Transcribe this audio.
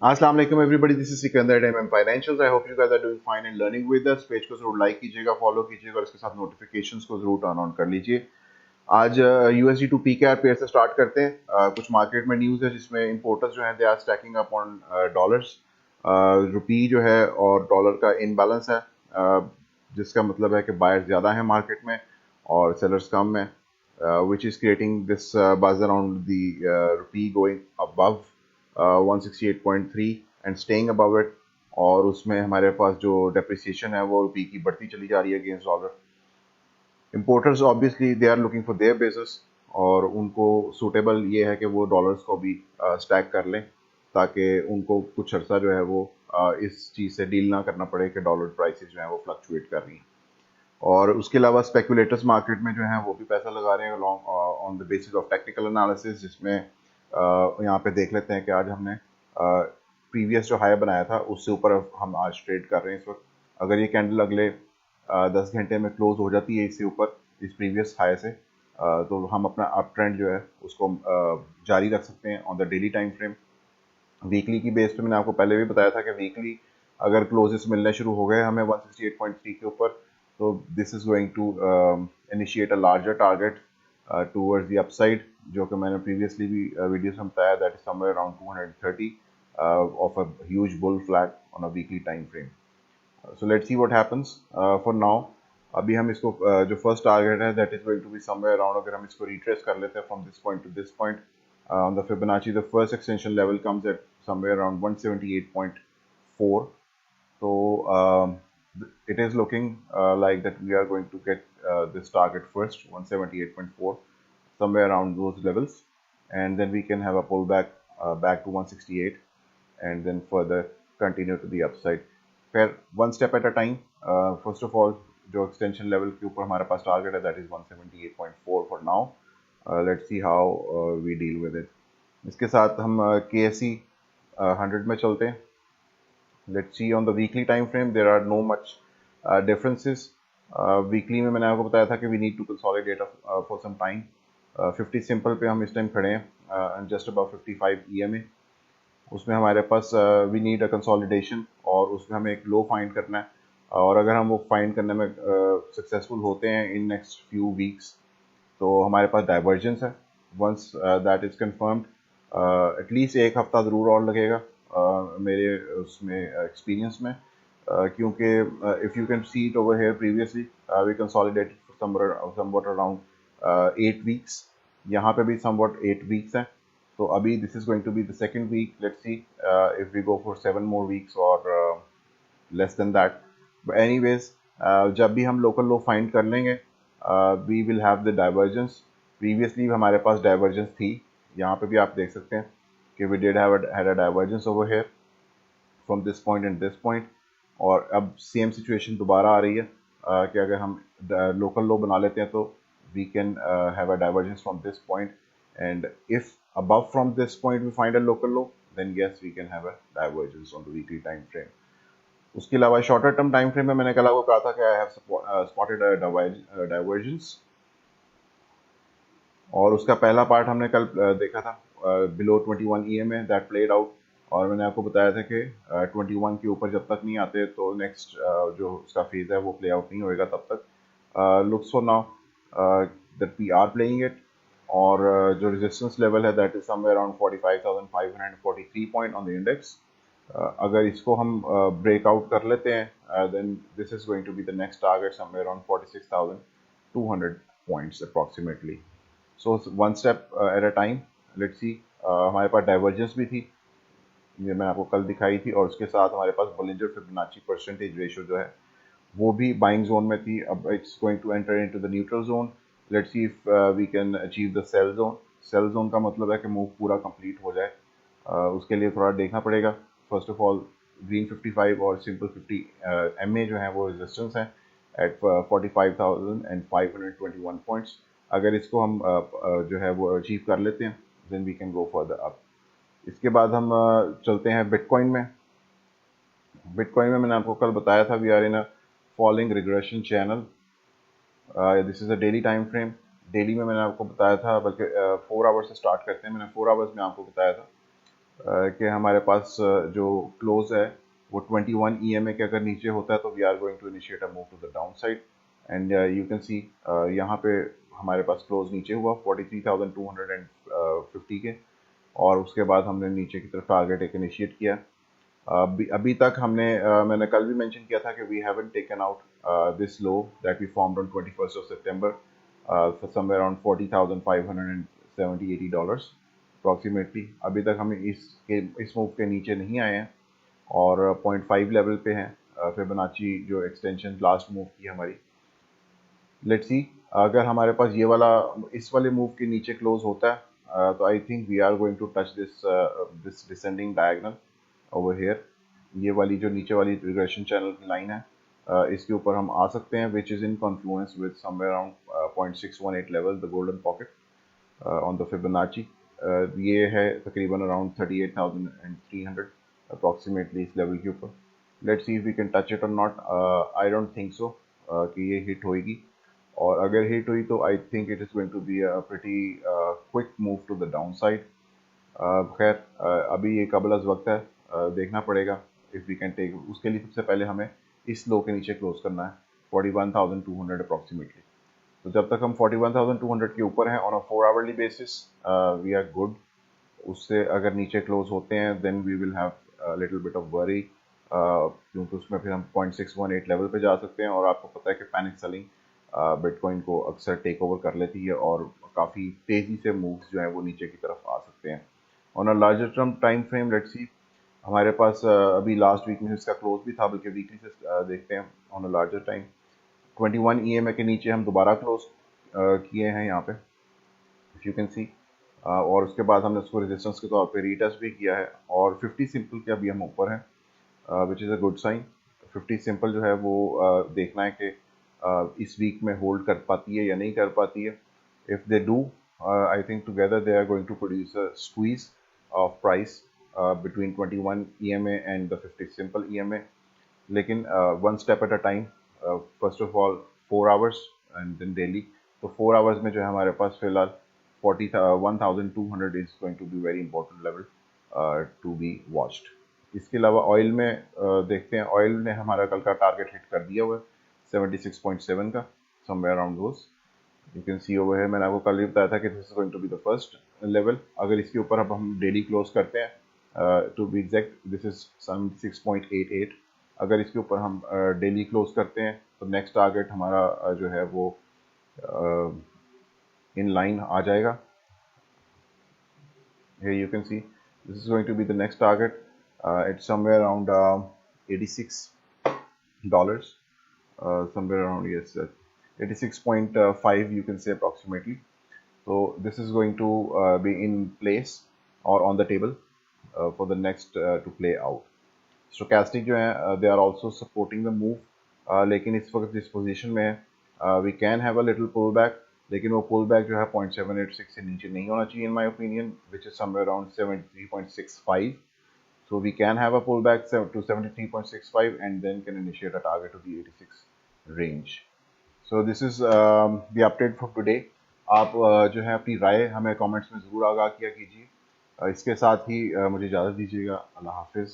अस्सलाम वालेकुम everybody, this is Sikandar M financials. I hope you guys are doing fine and learning with us. Page को जरूर like कीजिएगा, follow कीजिएगा और इसके साथ नोटिफिकेशंस को जरूर टर्न ऑन कर लीजिए। आज यूएसडी टू पीकेआर पेयर से स्टार्ट करते हैं। कुछ मार्केट में न्यूज़ है जिसमें इंपोर्टर्स जो हैं they are stacking up on dollars. Rupee जो है और डॉलर का इनबैलेंस है, जिसका मतलब है कि बायर्स ज़्यादा हैं मार्केट में और सेलर्स कम है, which is creating this buzz around the rupee going above 168.3 and staying above it। और उसमें हमारे पास जो डेप्रिसिएशन है वो रुपी की बढ़ती चली जा रही है against dollar. Importers obviously they are looking for their business और उनको सूटेबल ये है कि वो डॉलर्स को भी स्टैक कर लें ताकि उनको कुछ अर्सा जो है वो इस चीज़ से डील ना करना पड़े कि डॉलर प्राइसेस जो हैं वो फ्लक्चुएट कर रही हैं। और उसके अलावा स्पेकुलेटर्स मार्केट में जो हैं वो भी पैसा लगा रहे हैं on the basis of technical analysis, जिसमें यहाँ पे देख लेते हैं कि आज हमने प्रीवियस जो हाई बनाया था उससे ऊपर हम आज ट्रेड कर रहे हैं इस वक्त। अगर ये कैंडल अगले 10 घंटे में क्लोज हो जाती है इससे ऊपर इस प्रीवियस हाई से, तो हम अपना अप ट्रेंड जो है उसको जारी रख सकते हैं on the daily time frame. Weekly की बेस पे मैंने आपको पहले भी बताया था कि वीकली अगर क्लोजेस मिलने शुरू हो गए हमें 168.3 के ऊपर, तो this is going to initiate a larger target towards the upside, जो कि मैंने प्रीवियसली भी वीडियोस में बताया, that is somewhere around 230 of a huge bull flag on a weekly time frame. So let's see what happens for now. अभी हम इसको जो फर्स्ट टारगेट है that is going to be somewhere around, अगर हम इसको रिट्रेस कर लेते हैं from this point to this point on the Fibonacci, the first extension level comes at somewhere around 178.4. So it is looking like that we are going to get this target first, 178.4, somewhere around those levels, and then we can have a pullback back to 168 and then further continue to the upside. फिर one step at a time. First of all, जो extension level के ऊपर हमारे पास target है that is 178.4 for now. Let's see how we deal with it. इसके साथ हम KSE 100 में चलते हैं। Let's see on the weekly time frame there are no much differences. Weekly में मैंने आपको बताया था कि we need to consolidate for some time. 50 simple पे हम इस टाइम खड़े हैं, जस्ट अबाउट 55 EMA। उसमें हमारे पास वी नीड अ कंसोलिडेशन और उसमें हमें एक लो फाइंड करना है, और अगर हम वो फाइंड करने में सक्सेसफुल होते हैं इन नेक्स्ट फ्यू वीक्स तो हमारे पास डाइवर्जेंस है। Once that is confirmed at least एक हफ्ता ज़रूर और लगेगा मेरे उसमें एक्सपीरियंस में, क्योंकि if you can see it over here previously we consolidated somewhat around 8 weeks. यहाँ पे भी समवट 8 वीक्स हैं, तो अभी this is going to be the second week. Let's see if we go for 7 more weeks और less than that. But anyways, जब भी हम लोकल लो फाइंड कर लेंगे we will have the divergence. Previously हमारे पास डाइवर्जेंस थी, यहाँ पे भी आप देख सकते हैं कि we did have had a divergence over here from this point and this point. और अब सेम सिचुएशन दोबारा आ रही है कि अगर हम लोकल लो बना लेते हैं तो we can have a divergence from this point, and if above from this point we find a local low, then yes we can have a divergence on the weekly time frame. उसके अलावा shorter term time frame में मैंने कल आपको कहा था कि I have spotted a divergence, और उसका पहला पार्ट हमने कल देखा था below 21 EMA that played out. और मैंने आपको बताया था कि 21 के ऊपर जब तक नहीं आते तो नेक्स्ट जो उसका फेज है वो प्ले आउट नहीं होएगा तब तक। Looks for now that we are playing it, और जो रेजिस्टेंस लेवल है that is somewhere around 45,543 point on the index. अगर इसको हम ब्रेकआउट कर लेते हैं then this is going to be the next target somewhere around 46,200 points approximately. So one step at a time. Let's see, हमारे पास divergence भी थी, ये मैंने आपको कल दिखाई थी, और उसके साथ हमारे पास बोलिंजर फिबोनाची परसेंटेज रेशियो जो है वो भी बाइंग जोन में थी। अब it's going to enter into the neutral zone. Let's see if we can achieve the sell zone. Sell zone का मतलब है कि मूव पूरा कंप्लीट हो जाए, उसके लिए थोड़ा देखना पड़ेगा। फर्स्ट ऑफ ऑल ग्रीन 55 और सिंपल 50 MA जो है वो रेजिस्टेंस है एट 45,521 पॉइंट्स। अगर इसको हम जो है वो अचीव कर लेते हैं then we can go further up. इसके बाद हम चलते हैं बिटकॉइन में। बिटकॉइन में मैंने आपको कल बताया था we are in a falling regression channel. This is a daily time frame. Daily में मैंने आपको बताया था, बल्कि 4 आवर्स से स्टार्ट करते हैं, मैंने 4 आवर्स में आपको बताया था कि हमारे पास जो क्लोज है वो 21 EMA के अगर नीचे होता है तो we are going to initiate a move to the down side. And you can see यहाँ पे हमारे पास क्लोज नीचे हुआ 43,250 के, और उसके बाद हमने नीचे की तरफ टारगेट एक इनिशिएट किया। अभी तक हमने मैंने कल भी मेंशन किया था कि we haven't taken out this low that we formed on 21st of September for somewhere around 40,570-80 dollars approximately. अभी तक हम इस मूव के नीचे नहीं आए हैं और 0.5 लेवल पे हैं फिबोनाची जो एक्सटेंशन लास्ट मूव की हमारी। लेट्स सी, अगर हमारे पास ये वाला इस वाले मूव के नीचे क्लोज होता है तो I think we are going to touch this descending diagonal over here. ये वाली जो नीचे वाली रिग्रेशन चैनल की लाइन है इसके ऊपर हम आ सकते हैं, which is in Confluence with somewhere around 0.618 level the golden pocket on the Fibonacci. ये है तकरीबन अराउंड 38,300 अप्रॉक्सीमेटली इस लेवल के ऊपर। Let's see if we can touch it और not. I don't think so कि ये हिट होएगी, और अगर हिट हुई तो I think it is going to be a pretty quick move to the down side. खैर अभी ये कबल अज़ वक्त है, देखना पड़ेगा इफ़ वी कैन टेक। उसके लिए सबसे पहले हमें इस लो के नीचे क्लोज करना है 41,200 अप्रॉक्सीमेटली। तो जब तक हम 41,200 के ऊपर हैं on a 4 hourly basis we are good. उससे अगर नीचे क्लोज होते हैं then we will have little bit of worry, क्योंकि उसमें फिर हम 0.618 लेवल पे जा सकते हैं, और आपको पता है कि पैनिक सेलिंग बिटकॉइन को अक्सर टेक ओवर कर लेती है और काफ़ी तेज़ी से मूव्स जो हैं वो नीचे की तरफ आ सकते हैं। On a larger term time frame let's see, हमारे पास अभी लास्ट वीक में इसका क्लोज भी था, बल्कि वीकली से देखते हैं on a larger time. 21 EMA के नीचे हम दोबारा क्लोज किए हैं यहाँ पे, इफ यू कैन सी, और उसके बाद हमने उसको रेजिस्टेंस के तौर पे रीटेस्ट भी किया है, और 50 सिंपल के अभी हम ऊपर हैं which is a good sign. 50 simple जो है वो देखना है कि इस वीक में होल्ड कर पाती है या नहीं कर पाती है। If they do I think together they are going to produce a squeeze of price between 21 EMA and the 50 simple EMA, लेकिन one step at a time. First of all 4 hours and then daily. तो 4 hours में जो है हमारे पास फिलहाल 41,200 is going to be very important level to be watched. इसके अलावा ऑयल में देखते हैं, ऑयल ने हमारा कल का टारगेट हिट कर दिया हुआ है 76.7 का, somewhere around those you can see over है। मैंने आपको कल ही बताया था कि this is going to be the first level. अगर इसके ऊपर अब हम डेली क्लोज करते हैं to be exact this is 76.88। अगर इसके ऊपर हम डेली क्लोज करते हैं तो नेक्स्ट टारगेट हमारा जो है वो इन लाइन आ जाएगा। Here you can see this is going to be the next target. It's somewhere around $86, somewhere around, yes, 86.5 you can say approximately. So this is going to be in place or on the table for the next to play out. Stochastic जो है they are also supporting the move, लेकिन इस वक्त जिस position में है we can have a little pullback, लेकिन वो pullback जो है 0.786 से नीचे नहीं होना चाहिए in my opinion, which is somewhere around 73.65. So we can have a pullback to 73.65 and then can initiate a target to the 86 range. So this is the update for today. आप जो है अपनी राय हमें कमेंट्स में ज़रूर आगाह किया कीजिए। इसके साथ ही मुझे इजाज़त दीजिएगा। अल्लाह हाफिज़।